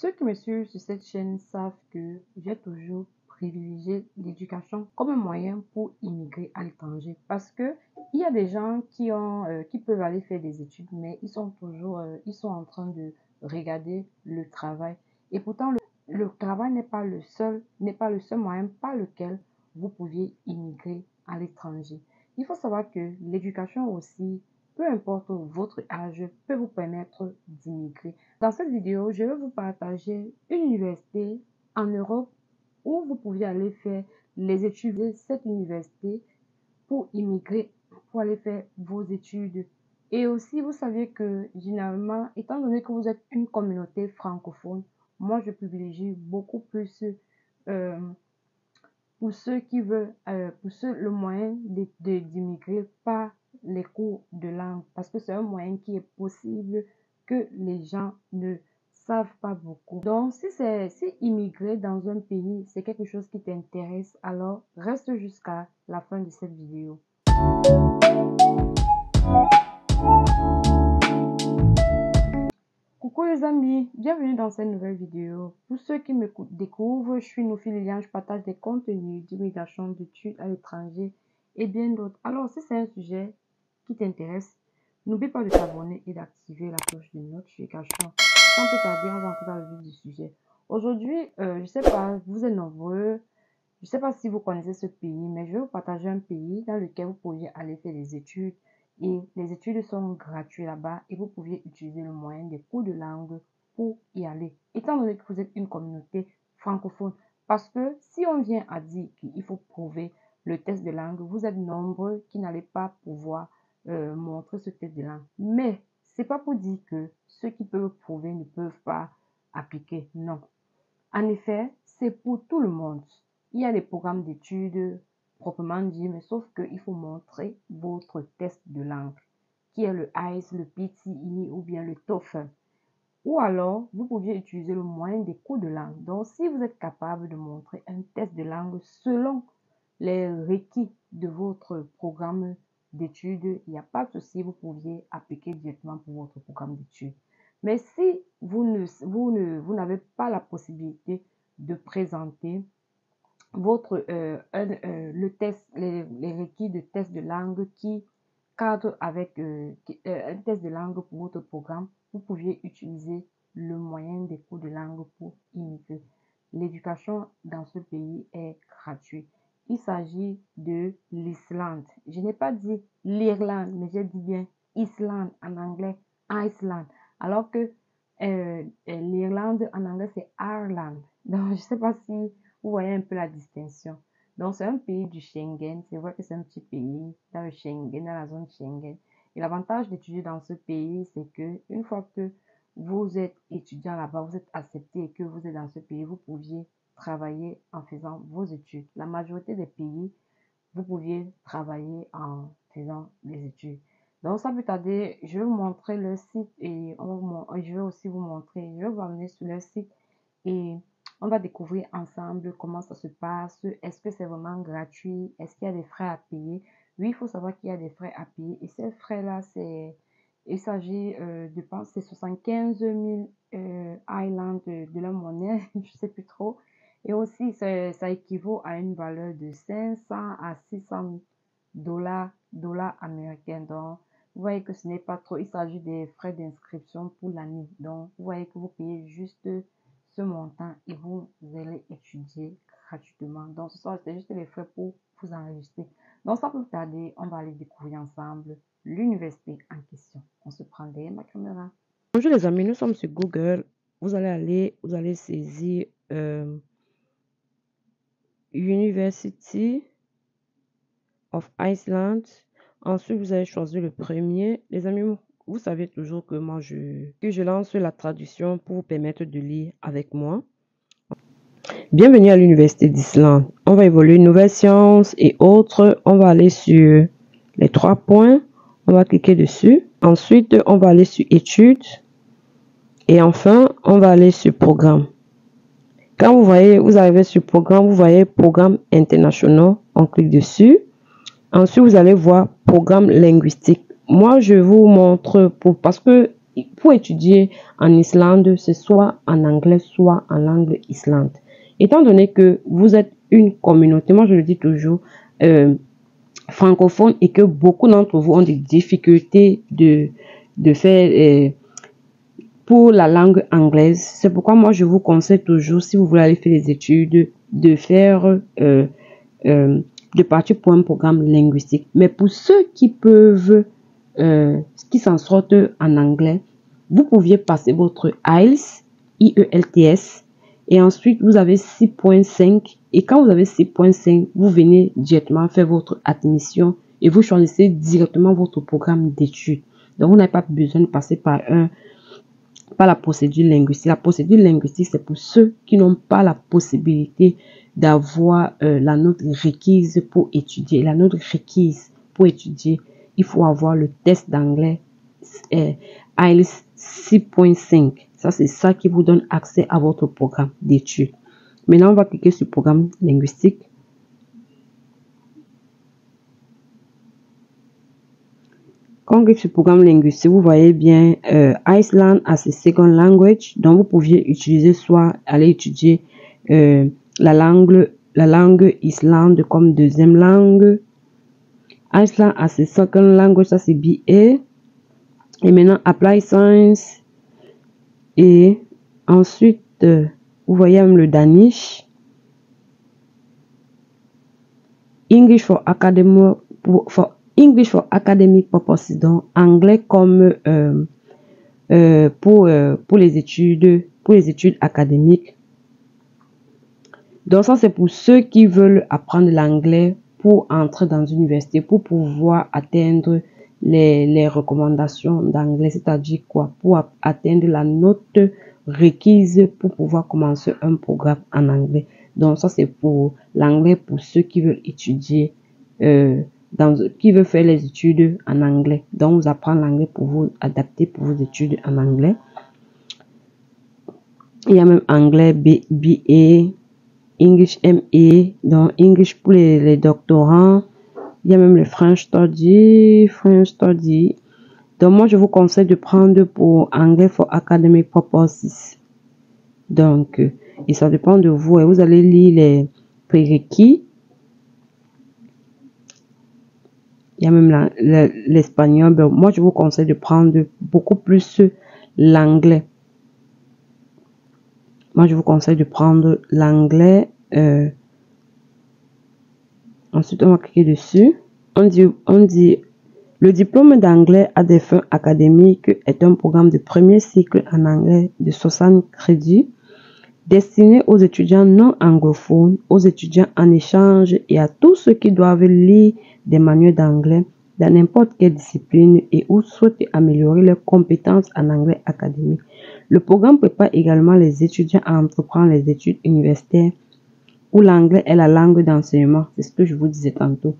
Ceux qui me suivent sur cette chaîne savent que j'ai toujours privilégié l'éducation comme un moyen pour immigrer à l'étranger, parce que il y a des gens qui peuvent aller faire des études, mais ils sont en train de regarder le travail. Et pourtant, le travail n'est pas le seul moyen par lequel vous pouviez immigrer à l'étranger. Il faut savoir que l'éducation aussi, peu importe votre âge, peut vous permettre d'immigrer. Dans cette vidéo, je vais vous partager une université en Europe où vous pouvez aller faire les études de cette université pour immigrer, pour aller faire vos études. Et aussi, vous savez que généralement, étant donné que vous êtes une communauté francophone, moi, je privilégie beaucoup plus pour ceux qui veulent, le moyen d'immigrer par les cours de langue, parce que c'est un moyen qui est possible que les gens ne savent pas beaucoup. Donc, si immigrer dans un pays, c'est quelque chose qui t'intéresse, alors reste jusqu'à la fin de cette vidéo. Coucou les amis, bienvenue dans cette nouvelle vidéo. Pour ceux qui me découvrent, je suis Nofi Lilian, je partage des contenus d'immigration, d'études à l'étranger et bien d'autres. Alors, si c'est un sujet qui t'intéresse, n'oublie pas de t'abonner et d'activer la cloche de notification. Sans plus tarder, on va entrer dans le vif du sujet. Aujourd'hui, je sais pas, vous êtes nombreux, je sais pas si vous connaissez ce pays, mais je vais vous partager un pays dans lequel vous pourriez aller faire des études. Et les études sont gratuites là-bas et vous pouviez utiliser le moyen des cours de langue pour y aller. Étant donné que vous êtes une communauté francophone, parce que si on vient à dire qu'il faut prouver le test de langue, vous êtes nombreux qui n'allez pas pouvoir montrer ce test de langue. Mais c'est pas pour dire que ceux qui peuvent prouver ne peuvent pas appliquer. Non. En effet, c'est pour tout le monde. Il y a des programmes d'études proprement dit, mais sauf qu'il faut montrer votre test de langue, qui est le IELTS, le PTE ou bien le TOEFL. Ou alors, vous pouviez utiliser le moyen des cours de langue. Donc, si vous êtes capable de montrer un test de langue selon les requis de votre programme d'études, il n'y a pas de souci, vous pouviez appliquer directement pour votre programme d'études. Mais si vous n'avez pas la possibilité de présenter votre le test, les requis de test de langue qui cadre avec un test de langue pour votre programme, vous pouviez utiliser le moyen des cours de langue pour immigrer. L'éducation dans ce pays est gratuite. Il s'agit de l'Islande. Je n'ai pas dit l'Irlande, mais j'ai dit bien Islande en anglais, Iceland. Alors que l'Irlande en anglais c'est Ireland. Donc je ne sais pas si vous voyez un peu la distinction. Donc, c'est un pays du Schengen. C'est vrai que c'est un petit pays dans le Schengen, dans la zone Schengen. Et l'avantage d'étudier dans ce pays, c'est que une fois que vous êtes étudiant là-bas, vous êtes accepté et que vous êtes dans ce pays, vous pouviez travailler en faisant vos études. La majorité des pays, vous pouviez travailler en faisant des études. Donc, sans plus tarder, je vais vous montrer le site et je vais aussi vous montrer, je vais vous amener sur le site et on va découvrir ensemble comment ça se passe. Est-ce que c'est vraiment gratuit? Est-ce qu'il y a des frais à payer? Oui, il faut savoir qu'il y a des frais à payer. Et ces frais-là, il s'agit de penser 75 000 Highland de la monnaie, je ne sais plus trop. Et aussi, ça équivaut à une valeur de 500 à 600 dollars américains. Donc, vous voyez que ce n'est pas trop. Il s'agit des frais d'inscription pour l'année. Donc, vous voyez que vous payez juste ce montant et vous allez étudier gratuitement. Donc, ce soir, c'est juste les frais pour vous enregistrer. Donc, sans plus tarder, on va aller découvrir ensemble l'université en question. On se prend derrière ma caméra. Bonjour les amis, nous sommes sur Google. Vous allez saisir University of Iceland. Ensuite, vous allez choisir le premier. Les amis, vous savez toujours que moi, je lance la traduction pour vous permettre de lire avec moi. Bienvenue à l'Université d'Islande. On va évoluer nouvelles sciences et autres. On va aller sur les 3 points. On va cliquer dessus. Ensuite, on va aller sur études. Et enfin, on va aller sur programme. Quand vous arrivez sur programme, vous voyez programme international. On clique dessus. Ensuite, vous allez voir programme linguistique. Moi, je vous montre parce que pour étudier en Islande, c'est soit en anglais, soit en langue islande. Étant donné que vous êtes une communauté, moi je le dis toujours, francophone, et que beaucoup d'entre vous ont des difficultés de faire pour la langue anglaise. C'est pourquoi moi je vous conseille toujours, si vous voulez aller faire des études, de faire de partir pour un programme linguistique. Mais pour ceux qui peuvent, qui s'en sortent en anglais, vous pouviez passer votre IELTS, IELTS, et ensuite vous avez 6.5. Et quand vous avez 6.5, vous venez directement faire votre admission et vous choisissez directement votre programme d'études. Donc vous n'avez pas besoin de passer par la procédure linguistique. La procédure linguistique, c'est pour ceux qui n'ont pas la possibilité d'avoir la note requise pour étudier. La note requise pour étudier, il faut avoir le test d'anglais IELTS 6.5. Ça, c'est ça qui vous donne accès à votre programme d'études. Maintenant, on va cliquer sur programme linguistique. Quand on clique sur programme linguistique, vous voyez bien Iceland as a second language. Donc, vous pouviez utiliser soit aller étudier la langue islande comme deuxième langue. Iceland as a second language, ça c'est BA. Et maintenant, Apply Science. Et ensuite, vous voyez même le Danish. English for academic purposes, donc anglais comme pour les études académiques. Donc ça c'est pour ceux qui veulent apprendre l'anglais pour entrer dans une université, pour pouvoir atteindre les recommandations d'anglais, c'est-à-dire quoi? Pour atteindre la note requise pour pouvoir commencer un programme en anglais. Donc ça c'est pour l'anglais pour ceux qui veulent étudier, qui veulent faire les études en anglais. Donc vous apprenez l'anglais pour vous adapter pour vos études en anglais. Il y a même anglais BA, English MA, donc English pour les doctorants. Il y a même le French Study. Donc moi je vous conseille de prendre pour anglais for academic purposes. Donc et ça dépend de vous. Et vous allez lire les prérequis. Il y a même l'espagnol. Ben, moi je vous conseille de prendre beaucoup plus l'anglais. Moi je vous conseille de prendre l'anglais. Ensuite, on va cliquer dessus. On dit le diplôme d'anglais à des fins académiques est un programme de premier cycle en anglais de 60 crédits destiné aux étudiants non anglophones, aux étudiants en échange et à tous ceux qui doivent lire des manuels d'anglais dans n'importe quelle discipline et ou souhaitent améliorer leurs compétences en anglais académique. Le programme prépare également les étudiants à entreprendre les études universitaires où l'anglais est la langue d'enseignement. C'est ce que je vous disais tantôt.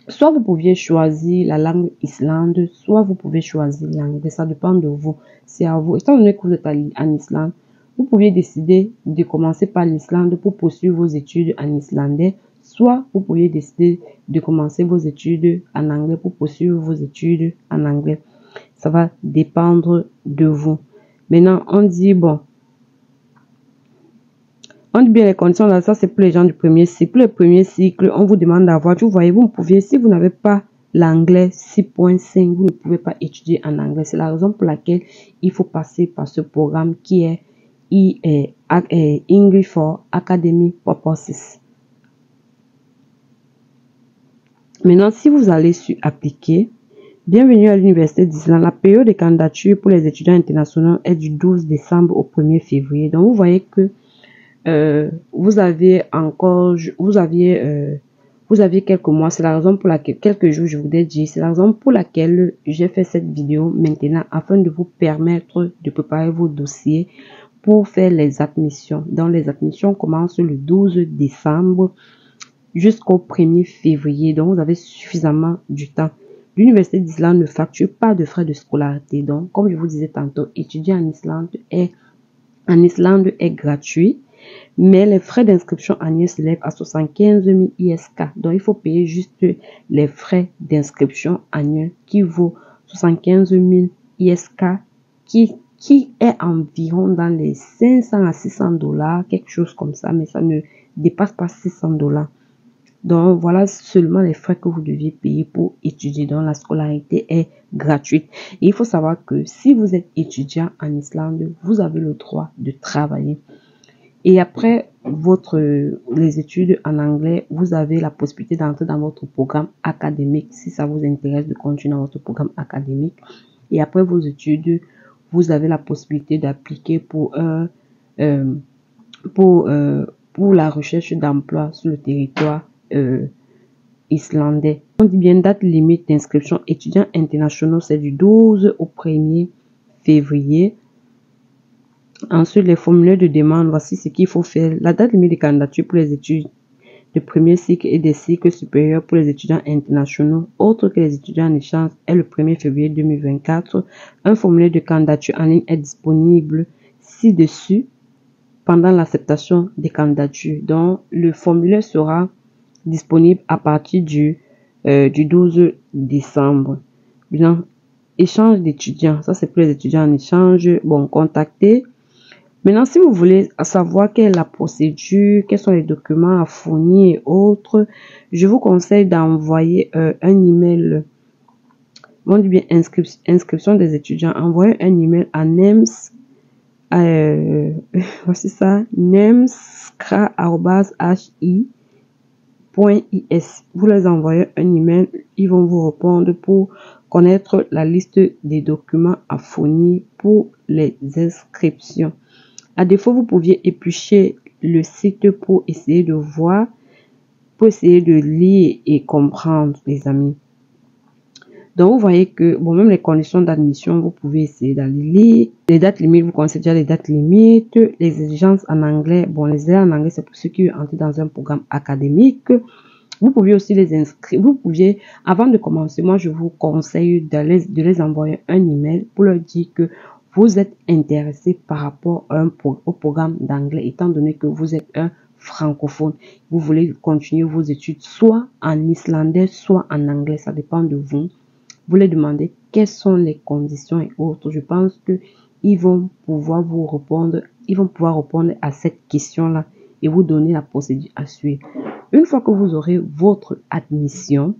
Soit vous pouviez choisir la langue islande, soit vous pouvez choisir l'anglais. Ça dépend de vous. C'est à vous. Étant donné que vous êtes en Islande, vous pouviez décider de commencer par l'Islande pour poursuivre vos études en islandais. Soit vous pouviez décider de commencer vos études en anglais pour poursuivre vos études en anglais. Ça va dépendre de vous. Maintenant, on dit, bon, on dit bien les conditions là, ça c'est pour les gens du premier cycle. Pour le premier cycle, on vous demande d'avoir, vous voyez, vous ne pouviez, si vous n'avez pas l'anglais 6.5, vous ne pouvez pas étudier en anglais. C'est la raison pour laquelle il faut passer par ce programme qui est English for Academic Purposes. Maintenant, si vous allez sur appliquer, bienvenue à l'Université d'Islande. La période de candidature pour les étudiants internationaux est du 12 décembre au 1er février. Donc, vous voyez que vous aviez quelques mois. C'est la raison pour laquelle, quelques jours je voudrais dire, c'est la raison pour laquelle j'ai fait cette vidéo maintenant afin de vous permettre de préparer vos dossiers pour faire les admissions. Donc les admissions commencent le 12 décembre jusqu'au 1er février. Donc vous avez suffisamment du temps. L'Université d'Islande ne facture pas de frais de scolarité. Donc comme je vous disais tantôt, étudier en Islande est gratuit. Mais les frais d'inscription annuels s'élèvent à 75 000 ISK. Donc, il faut payer juste les frais d'inscription annuels qui vaut 75 000 ISK qui est environ dans les 500 à 600 $, quelque chose comme ça, mais ça ne dépasse pas 600 $. Donc, voilà seulement les frais que vous deviez payer pour étudier. Donc, la scolarité est gratuite. Et il faut savoir que si vous êtes étudiant en Islande, vous avez le droit de travailler. Et après les études en anglais, vous avez la possibilité d'entrer dans votre programme académique si ça vous intéresse de continuer dans votre programme académique. Et après vos études, vous avez la possibilité d'appliquer pour la recherche d'emploi sur le territoire islandais. On dit bien date limite d'inscription étudiants internationaux, c'est du 12 au 1er février. Ensuite, les formulaires de demande, voici ce qu'il faut faire. La date limite de candidature pour les études de premier cycle et des cycles supérieurs pour les étudiants internationaux, autres que les étudiants en échange, est le 1er février 2024. Un formulaire de candidature en ligne est disponible ci-dessus pendant l'acceptation des candidatures. Donc, le formulaire sera disponible à partir du 12 décembre. Bien, échange d'étudiants. Ça, c'est pour les étudiants en échange. Bon, contactez. Maintenant, si vous voulez savoir quelle est la procédure, quels sont les documents à fournir et autres, je vous conseille d'envoyer un email. On dit bien inscription des étudiants. Envoyez un email à NEMS. Voici ça, nemskra@hi.is. Vous les envoyez un email, ils vont vous répondre pour connaître la liste des documents à fournir pour les inscriptions. À défaut, vous pouviez éplucher le site pour essayer de voir, pour essayer de lire et comprendre, les amis. Donc, vous voyez que, bon, même les conditions d'admission, vous pouvez essayer d'aller lire. Les dates limites, vous connaissez déjà les dates limites. Les exigences en anglais, bon, les exigences en anglais, c'est pour ceux qui entrent dans un programme académique. Vous pouviez aussi les inscrire. Vous pouviez, avant de commencer, moi, je vous conseille de les envoyer un email pour leur dire que vous êtes intéressé par rapport au programme d'anglais, étant donné que vous êtes un francophone. Vous voulez continuer vos études soit en islandais, soit en anglais. Ça dépend de vous. Vous les demandez quelles sont les conditions et autres. Je pense que ils vont pouvoir vous répondre. Ils vont pouvoir répondre à cette question-là et vous donner la procédure à suivre. Une fois que vous aurez votre admission,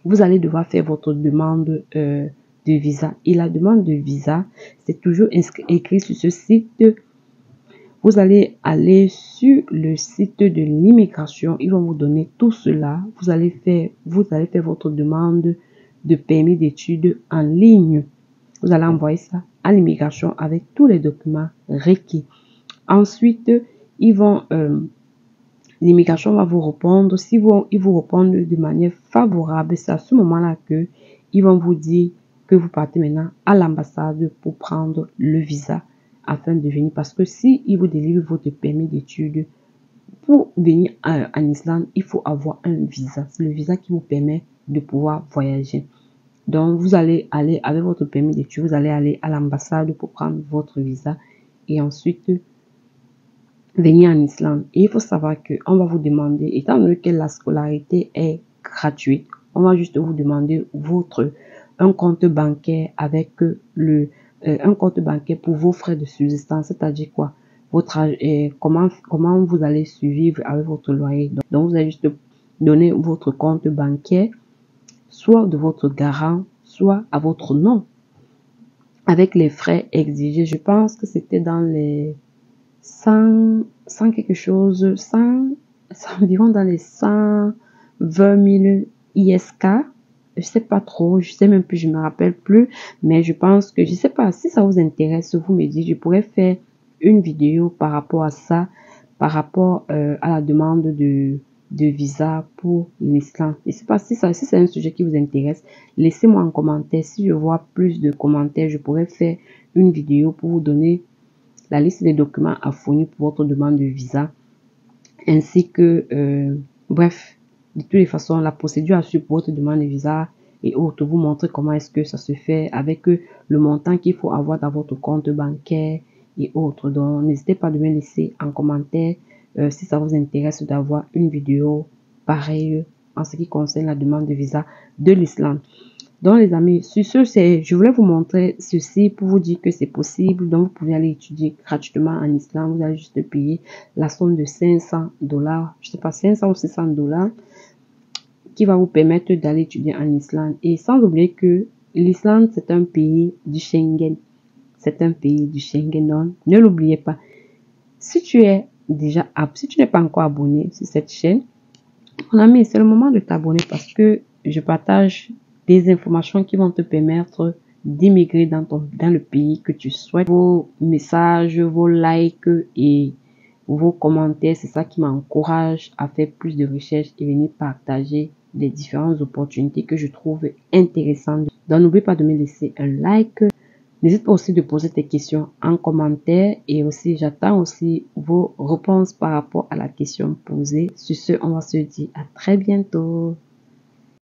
vous allez devoir faire votre demande de visa. Et la demande de visa, c'est toujours écrit sur ce site. Vous allez aller sur le site de l'immigration. Ils vont vous donner tout cela. Vous allez faire votre demande de permis d'études en ligne. Vous allez envoyer ça à l'immigration avec tous les documents requis. Ensuite, l'immigration va vous répondre. Si ils vous répondent de manière favorable, c'est à ce moment-là que ils vont vous dire que vous partez maintenant à l'ambassade pour prendre le visa afin de venir. Parce que si ils vous délivrent votre permis d'études, pour venir en Islande, il faut avoir un visa. C'est le visa qui vous permet de pouvoir voyager. Donc, vous allez aller avec votre permis d'études, vous allez aller à l'ambassade pour prendre votre visa et ensuite venir en Islande. Et il faut savoir qu'on va vous demander, étant donné que la scolarité est gratuite, on va juste vous demander un compte bancaire avec un compte bancaire pour vos frais de subsistance, c'est-à-dire quoi? Comment vous allez survivre avec votre loyer. Donc, vous allez juste donner votre compte bancaire, soit de votre garant, soit à votre nom, avec les frais exigés. Je pense que c'était dans les 100 quelque chose, 100, environ dans les 120 000 ISK. Je sais pas trop, je sais même plus, je me rappelle plus, mais je pense que, je sais pas, si ça vous intéresse, vous me dites, je pourrais faire une vidéo par rapport à ça, par rapport à la demande de visa pour l'Islande. Je sais pas si c'est un sujet qui vous intéresse, laissez-moi un commentaire. Si je vois plus de commentaires, je pourrais faire une vidéo pour vous donner la liste des documents à fournir pour votre demande de visa, ainsi que, bref, de toutes les façons, la procédure à suivre pour votre demande de visa et autres, vous montrer comment est-ce que ça se fait avec le montant qu'il faut avoir dans votre compte bancaire et autres. Donc, n'hésitez pas de me laisser en commentaire si ça vous intéresse d'avoir une vidéo pareille en ce qui concerne la demande de visa de l'Islande. Donc les amis, sur ce, je voulais vous montrer ceci pour vous dire que c'est possible. Donc vous pouvez aller étudier gratuitement en Islande. Vous allez juste payer la somme de $500, je sais pas, 500 ou $600 qui va vous permettre d'aller étudier en Islande. Et sans oublier que l'Islande, c'est un pays du Schengen. C'est un pays du Schengen, donc ne l'oubliez pas. Si tu es déjà si tu n'es pas encore abonné sur cette chaîne, mon ami, c'est le moment de t'abonner parce que je partage des informations qui vont te permettre d'immigrer dans le pays que tu souhaites. Vos messages, vos likes et vos commentaires, c'est ça qui m'encourage à faire plus de recherches et venir partager les différentes opportunités que je trouve intéressantes. Donc n'oublie pas de me laisser un like. N'hésite pas aussi de poser tes questions en commentaire et aussi j'attends aussi vos réponses par rapport à la question posée. Sur ce, on va se dire à très bientôt.